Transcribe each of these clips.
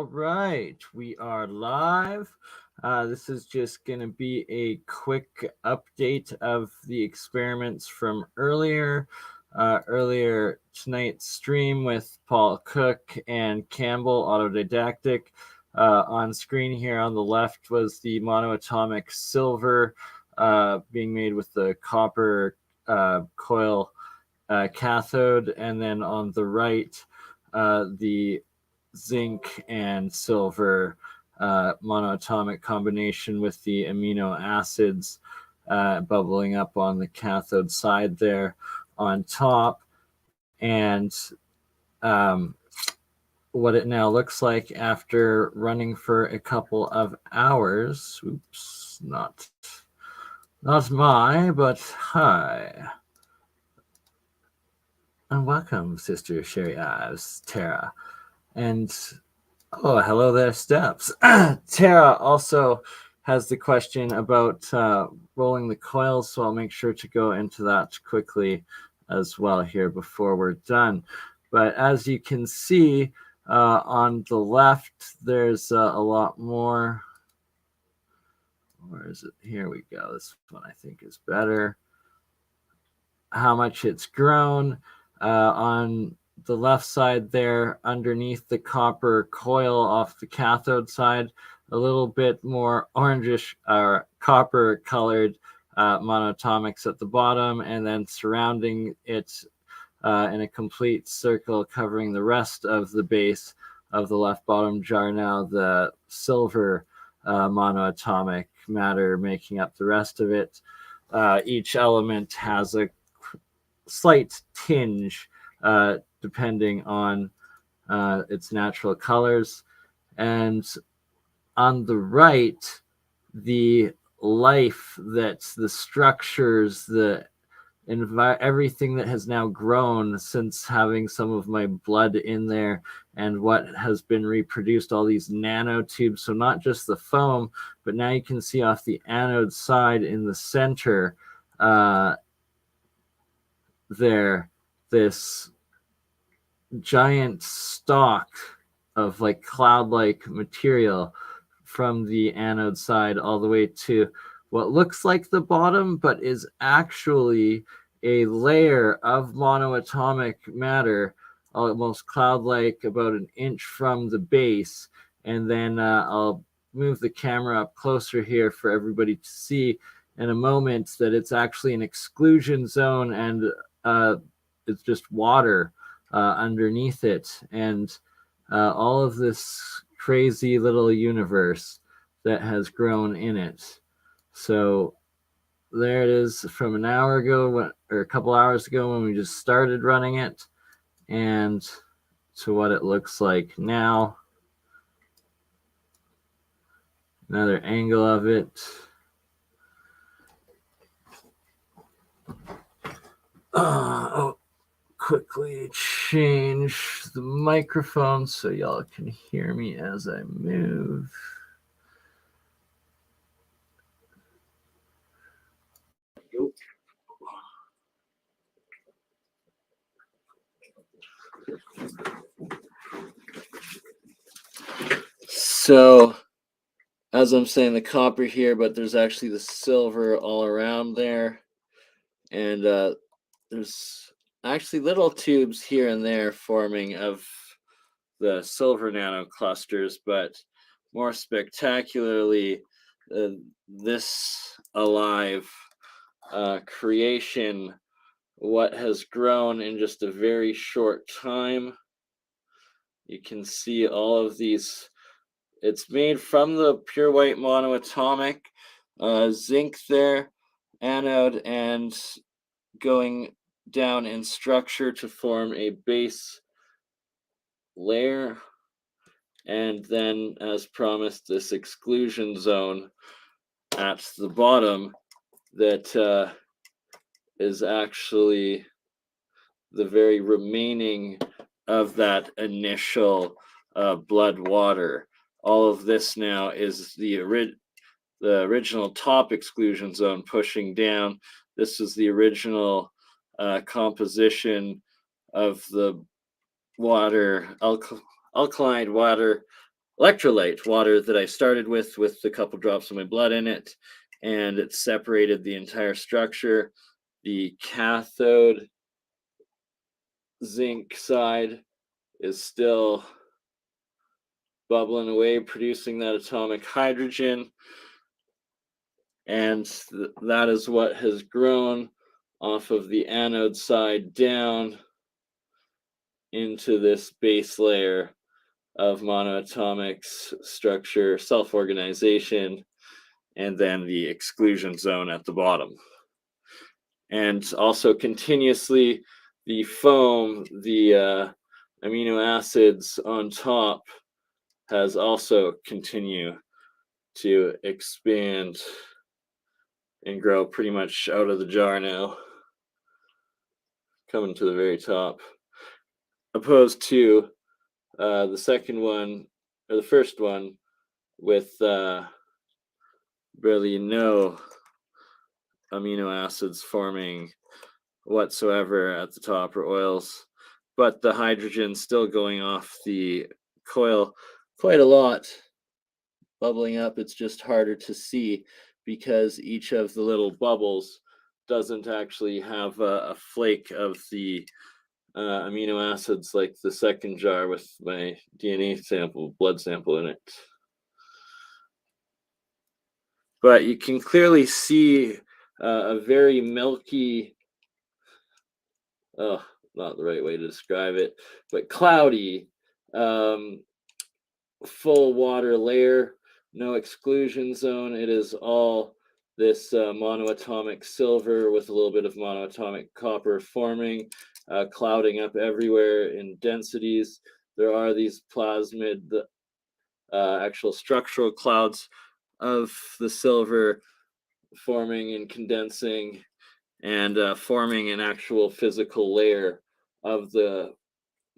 All right, we are live. This is just going to be a quick update of the experiments from earlier tonight's stream with Paul Cook and Campbell Autodidactic. On screen here on the left was the monoatomic silver being made with the copper coil cathode, and then on the right the zinc and silver monoatomic combination with the amino acids bubbling up on the cathode side there on top. And what it now looks like after running for a couple of hours. Oops, not my, but hi. And welcome, Sister Sherry Ives, Tara. And oh, hello there, Steps. Tara also has the question about rolling the coils, so I'll make sure to go into that quickly as well here before we're done. But as you can see on the left, there's a lot more. Where is it? Here we go. This one I think is better. How much it's grown. On the left side there, underneath the copper coil off the cathode side, a little bit more orangish or copper colored monoatomics at the bottom, and then surrounding it in a complete circle covering the rest of the base of the left bottom jar now, the silver monoatomic matter making up the rest of it. Each element has a slight tinge depending on its natural colors. And on the right, the life that's the structures, the everything that has now grown since having some of my blood in there, and what has been reproduced, all these nanotubes. So not just the foam, but now you can see off the anode side in the center there, this giant stalk of like cloud-like material from the anode side all the way to what looks like the bottom, but is actually a layer of monoatomic matter, almost cloud-like, about an inch from the base. And then I'll move the camera up closer here for everybody to see in a moment that it's actually an exclusion zone, and it's just water underneath it, and all of this crazy little universe that has grown in it. So there it is from an hour ago, or a couple hours ago when we just started running it, and to what it looks like now. Another angle of it. Oh, quickly change the microphone so y'all can hear me as I move. So, as I'm saying, the copper here, but there's actually the silver all around there. And there's actually little tubes here and there forming of the silver nanoclusters, but more spectacularly, this alive creation, what has grown in just a very short time. You can see all of these. It's made from the pure white monoatomic zinc there, anode, and going down in structure to form a base layer. And then, as promised, this exclusion zone at the bottom that is actually the very remaining of that initial blood water. All of this now is the original top exclusion zone pushing down. This is the original composition of the water, alkaline water electrolyte water that I started with a couple drops of my blood in it, and it separated the entire structure. The cathode zinc side is still bubbling away, producing that atomic hydrogen, and that is what has grown off of the anode side down into this base layer of monoatomics structure, self-organization, and then the exclusion zone at the bottom. And also continuously the foam, the amino acids on top has also continued to expand and grow pretty much out of the jar now, coming to the very top, opposed to the second one, or the first one, with barely no amino acids forming whatsoever at the top, or oils, but the hydrogen still going off the coil quite a lot, bubbling up. It's just harder to see because each of the little bubbles doesn't actually have a flake of the amino acids like the second jar with my DNA sample, blood sample in it. But you can clearly see a very milky, oh, not the right way to describe it, but cloudy, full water layer, no exclusion zone. It is all this monoatomic silver with a little bit of monoatomic copper forming, clouding up everywhere in densities. There are these plasmid, actual structural clouds of the silver forming and condensing and forming an actual physical layer of the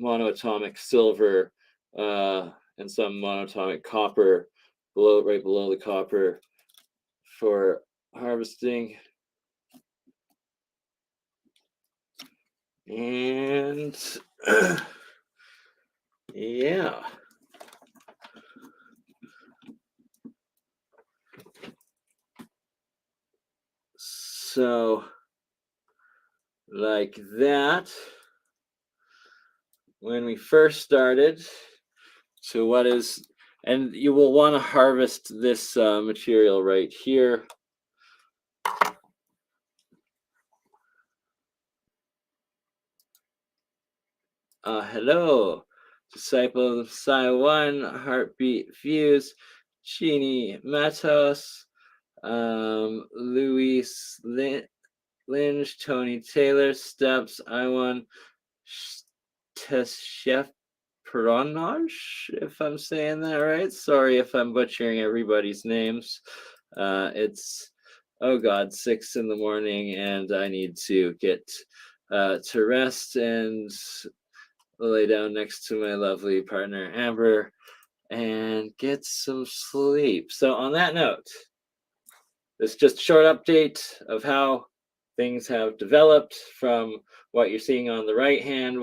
monoatomic silver and some monoatomic copper right below the copper for harvesting. And yeah. So like that, when we first started, so what is, and you will want to harvest this material right here. Hello, disciple of Psi 1, Heartbeat Fuse, Chini Matos, Luis Lynch, Tony Taylor, Steps, Iwan, Chef Peronage, if I'm saying that right. Sorry if I'm butchering everybody's names. It's, oh God, 6 in the morning, and I need to get to rest and lay down next to my lovely partner Amber and get some sleep. So on that note, this is just a short update of how things have developed from what you're seeing on the right hand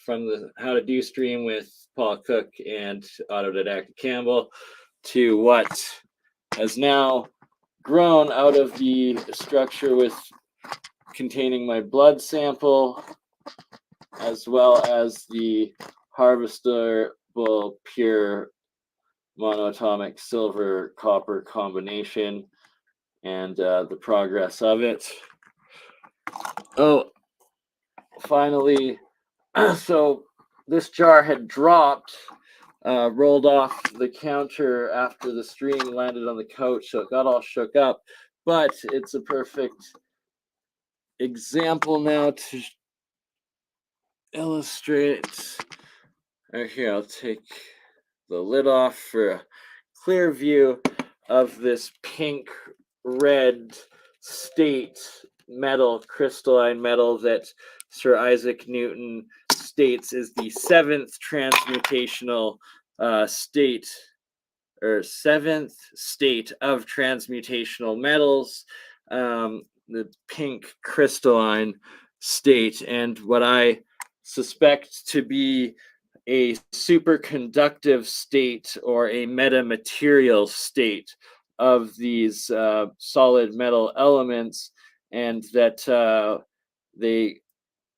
from the How to Do stream with Paul Cook and Autodidactic Campbell to what has now grown out of the structure with containing my blood sample, as well as the harvestable pure monoatomic silver copper combination and the progress of it. Oh, finally, so this jar had dropped, rolled off the counter after the stream, landed on the couch, so it got all shook up, but it's a perfect example now to illustrate. Here, I'll take the lid off for a clear view of this pink red state metal, crystalline metal that Sir Isaac Newton states is the 7th transmutational state, or 7th state of transmutational metals, the pink crystalline state. And what I suspect to be a superconductive state or a metamaterial state of these solid metal elements, and that they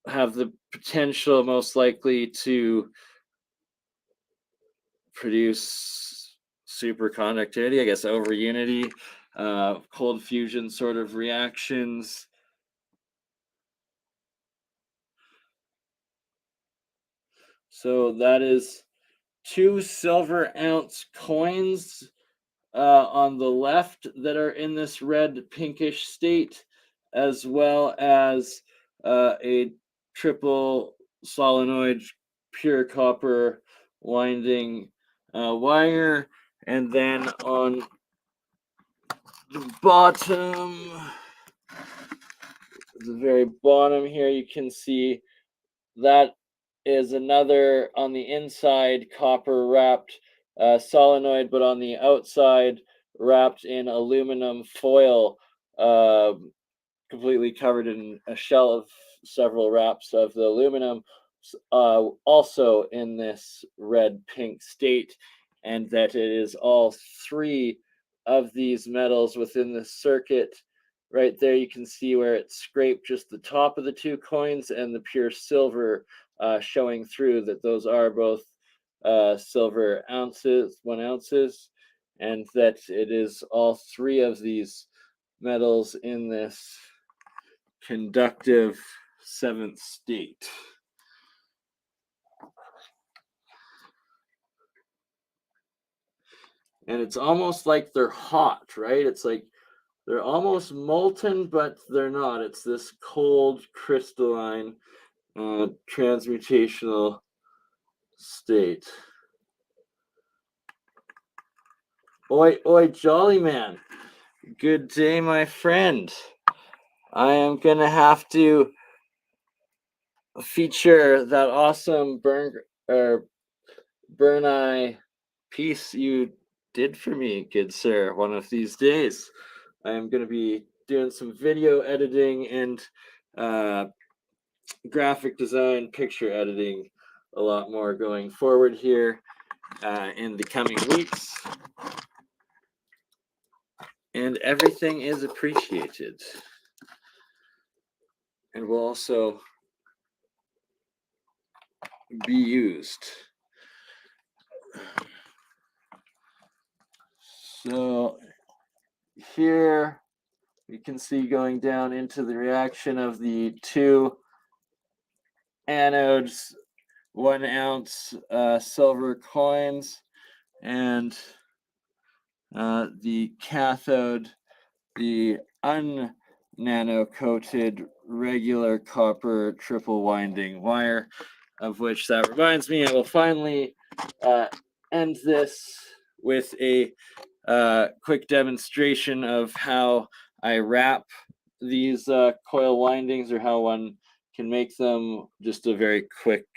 have the potential, most likely, to produce superconductivity, I guess, over unity, cold fusion sort of reactions. So that is 2 silver-ounce coins on the left that are in this red pinkish state, as well as a triple solenoid pure copper winding wire. And then on the bottom, the very bottom here, you can see that is another, on the inside, copper wrapped solenoid, but on the outside wrapped in aluminum foil, completely covered in a shell of several wraps of the aluminum, also in this red pink state, and that it is all 3 of these metals within the circuit. Right there, you can see where it scraped just the top of the 2 coins, and the pure silver showing through, that those are both silver ounces, 1 ounces, and that it is all 3 of these metals in this conductive 7th state. And it's almost like they're hot, right? It's like they're almost molten, but they're not. It's this cold, crystalline, transmutational state. Oi, oi, jolly man. Good day, my friend. I am going to have to feature that awesome BurnEye piece you did for me, good sir, one of these days. I am going to be doing some video editing and graphic design, picture editing a lot more going forward here in the coming weeks. And everything is appreciated. And will also be used. So here you can see, going down into the reaction of the 2 anodes, 1 ounce silver coins, and the cathode, the un-nano-coated regular copper triple winding wire, of which, that reminds me, I will finally end this with a quick demonstration of how I wrap these coil windings, or how one can make them. Just a very quick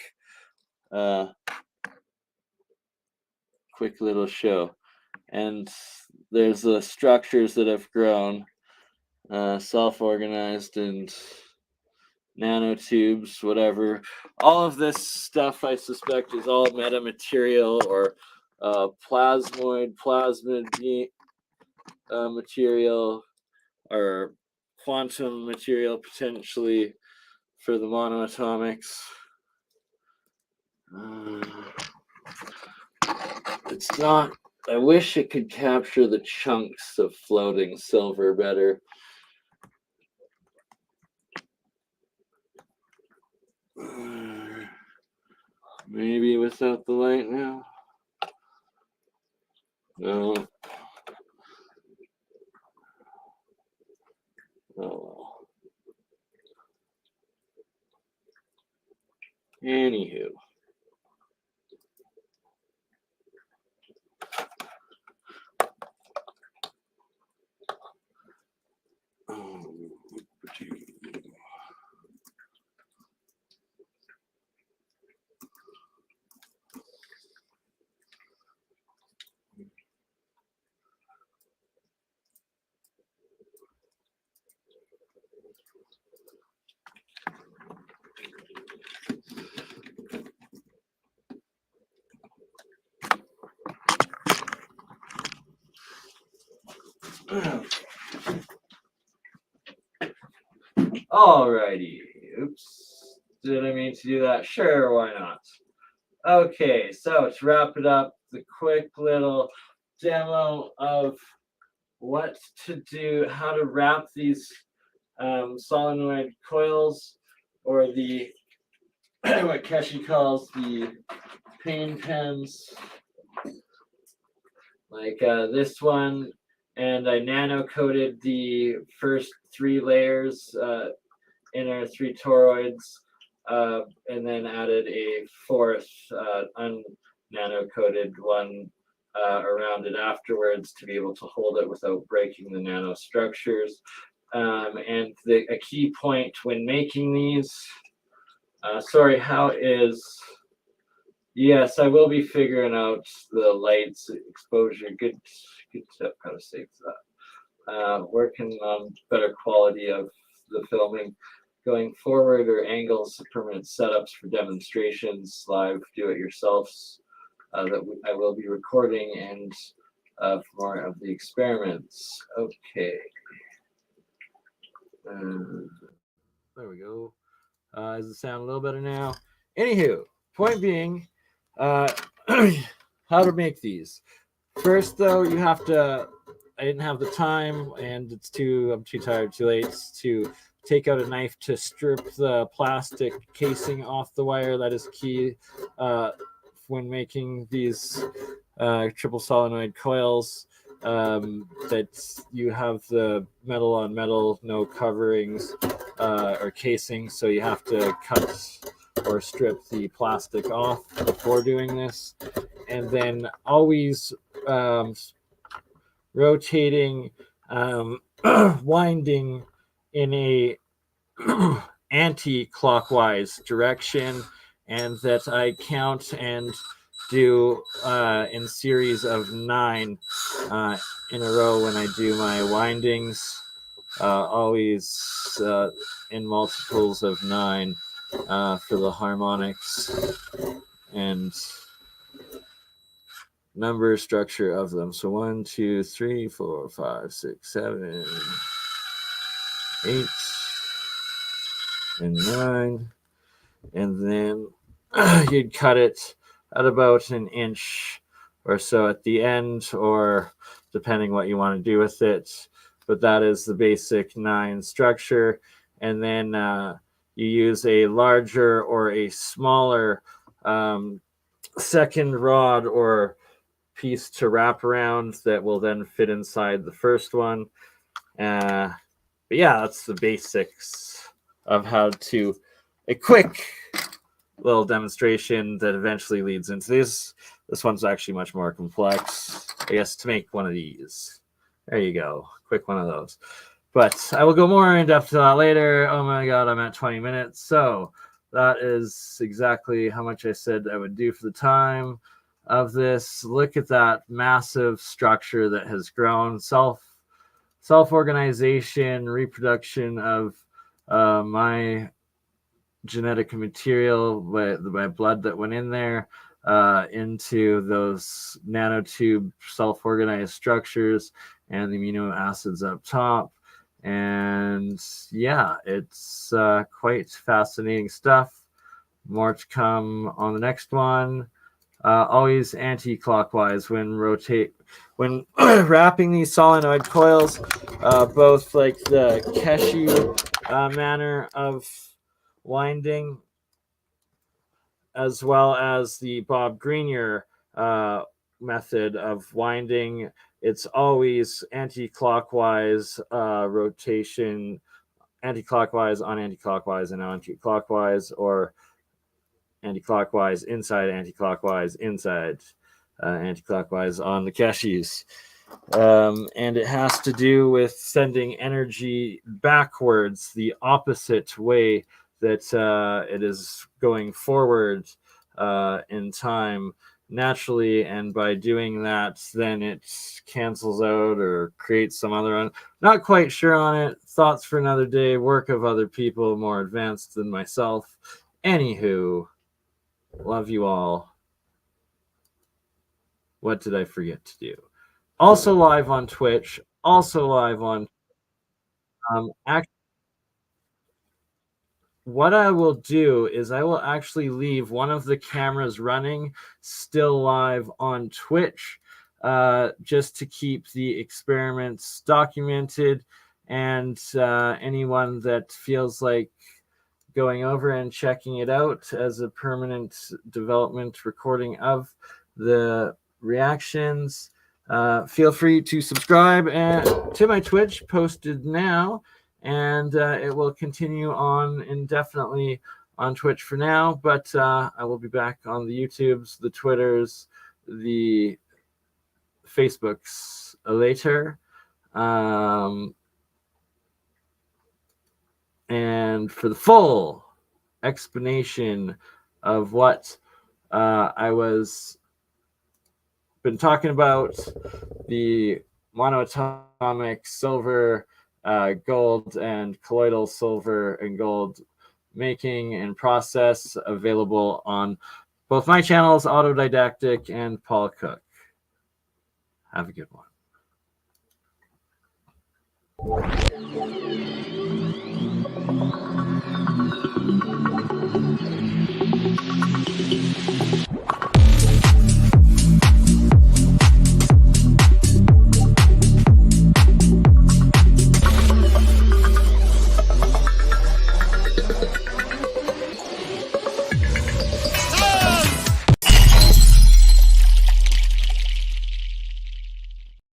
little show. And there's the structures that have grown, self-organized, and nanotubes, whatever. All of this stuff, I suspect, is all metamaterial or plasmid material, or quantum material, potentially, for the monoatomics. It's not. I wish it could capture the chunks of floating silver better. Maybe without the light now? No. Oh well. Anywho. Alrighty. Oops. Did I mean to do that? Sure, why not? Okay, so to wrap it up, the quick little demo of what to do, how to wrap these solenoid coils, or the what Keshi calls the pain pens, like this one, and I nano coated the first 3 layers, inner 3 toroids, and then added a 4th un-nano coated one around it afterwards to be able to hold it without breaking the nanostructures. And a key point when making these, yes, I will be figuring out the lights, exposure, good tip, how to save that. Working on better quality of the filming going forward, or angles, permanent setups for demonstrations, live do-it-yourselfs that I will be recording, and for more of the experiments. Okay. There we go. Does it sound a little better now? Anywho, point being, how to make these. First, though, you have to. I didn't have the time, and I'm too tired, too late to take out a knife to strip the plastic casing off the wire. That is key when making these triple solenoid coils. That you have the metal on metal, no coverings or casing, so you have to cut or strip the plastic off before doing this, and then always rotating, winding in a anti-clockwise direction, and that I count and do in series of 9 in a row when I do my windings, always in multiples of 9 for the harmonics and number structure of them. So 1, 2, 3, 4, 5, 6, 7, 8, and 9, and then you'd cut it at about 1 inch or so at the end, or depending what you want to do with it. But that is the basic 9 structure, and then you use a larger or a smaller second rod or piece to wrap around that will then fit inside the first one. But yeah, that's the basics of how to, a quick little demonstration that eventually leads into this. This one's actually much more complex, I guess, to make one of these. There you go, quick one of those. But I will go more in depth to that later. Oh my god, I'm at 20 minutes. So that is exactly how much I said I would do for the time of this. Look at that massive structure that has grown. Self-organization, reproduction of my genetic material, my blood that went in there, into those nanotube self-organized structures and the amino acids up top. And yeah, it's quite fascinating stuff. More to come on the next one. Always anti-clockwise when wrapping these solenoid coils, both like the Keshu manner of winding, as well as the Bob Grenier method of winding. It's always anti-clockwise rotation, anti-clockwise on anti-clockwise and anti-clockwise, or anti-clockwise inside, anti-clockwise inside, anti-clockwise on the Keshus. And it has to do with sending energy backwards, the opposite way that it is going forward in time naturally, and by doing that, then it cancels out or creates some other not quite sure on it. Thoughts for another day, work of other people more advanced than myself. Anywho, love you all. What did I forget to do? Also live on Twitch also live on. What I will do is I will actually leave one of the cameras running still live on Twitch, just to keep the experiments documented, and anyone that feels like going over and checking it out as a permanent development recording of the reactions, feel free to subscribe to my Twitch, posted now, and it will continue on indefinitely on Twitch for now, but I will be back on the YouTubes, the Twitters, the Facebooks later. And for the full explanation of what I was been talking about, the monoatomic silver, gold, and colloidal silver and gold making and process, available on both my channels, Autodidactic and Paul Cook. Have a good one.